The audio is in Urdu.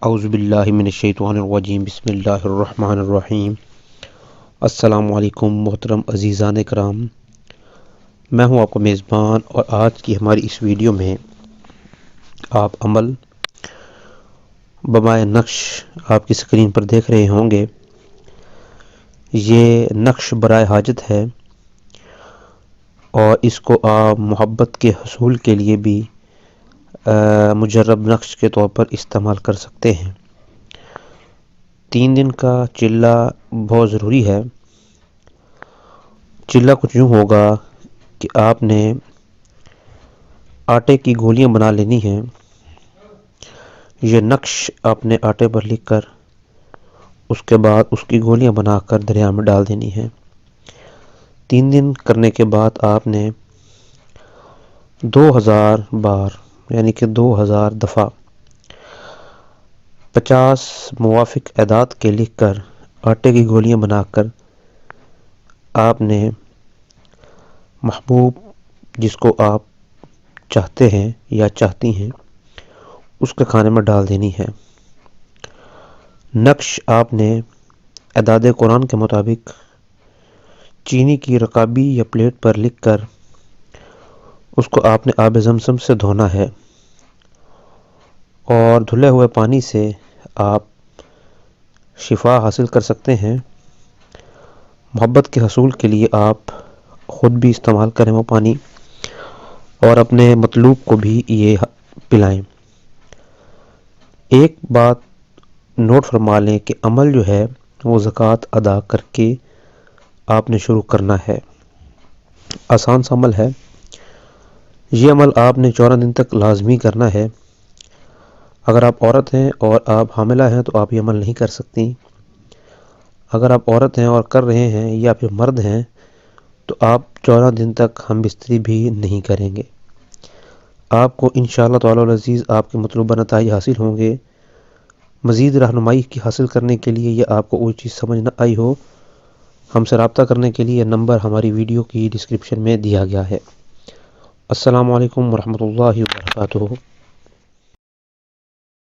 اعوذ باللہ من الشیطان الرجیم بسم اللہ الرحمن الرحیم۔ السلام علیکم محترم عزیزان کرام، میں ہوں آپ کا میزبان، اور آج کی ہماری اس ویڈیو میں آپ عمل بمائے نقش آپ کی سکرین پر دیکھ رہے ہوں گے۔ یہ نقش برائے حاجت ہے اور اس کو آپ محبت کے حصول کے لیے بھی مجرب نقش کے طور پر استعمال کر سکتے ہیں۔ 3 دن کا چلہ بہت ضروری ہے۔ چلہ کچھ یوں ہوگا کہ آپ نے آٹے کی گولیاں بنا لینی ہیں۔ یہ نقش آپ نے آٹے پر لکھ کر اس کے بعد اس کی گولیاں بنا کر دریا میں ڈال دینی ہیں۔ 3 دن کرنے کے بعد آپ نے 2000 بار یعنی کہ 2000 دفعہ 50 موافق اعداد کے لکھ کر آٹے کی گولیاں بنا کر آپ نے محبوب جس کو آپ چاہتے ہیں یا چاہتی ہیں اس کے کھانے میں ڈال دینی ہے۔ نقش آپ نے اعداد قرآن کے مطابق چینی کی رکابی یا پلیٹ پر لکھ کر اس کو آپ نے آب زمزم سے دھونا ہے، اور دھلے ہوئے پانی سے آپ شفا حاصل کر سکتے ہیں۔ محبت کے حصول کے لیے آپ خود بھی استعمال کریں وہ پانی، اور اپنے مطلوب کو بھی یہ پلائیں۔ ایک بات نوٹ فرما لیں کہ عمل جو ہے وہ زکوٰۃ ادا کر کے آپ نے شروع کرنا ہے۔ آسان سا عمل ہے۔ یہ عمل آپ نے 14 دن تک لازمی کرنا ہے۔ اگر آپ عورت ہیں اور آپ حاملہ ہیں تو آپ یہ عمل نہیں کر سکتی۔ اگر آپ عورت ہیں اور کر رہے ہیں یا پھر مرد ہیں تو آپ 14 دن تک ہم بستری بھی نہیں کریں گے۔ آپ کو انشاءاللہ تعالی العزیز آپ کے مطلوبہ نتائج حاصل ہوں گے۔ مزید رہنمائی کی حاصل کرنے کے لیے یا آپ کو کوئی چیز سمجھ نہ آئی ہو، ہم سے رابطہ کرنے کے لیے نمبر ہماری ویڈیو کی ڈسکرپشن میں دیا گیا ہے۔ السلام علیکم ورحمۃ اللہ وبرکاتہ۔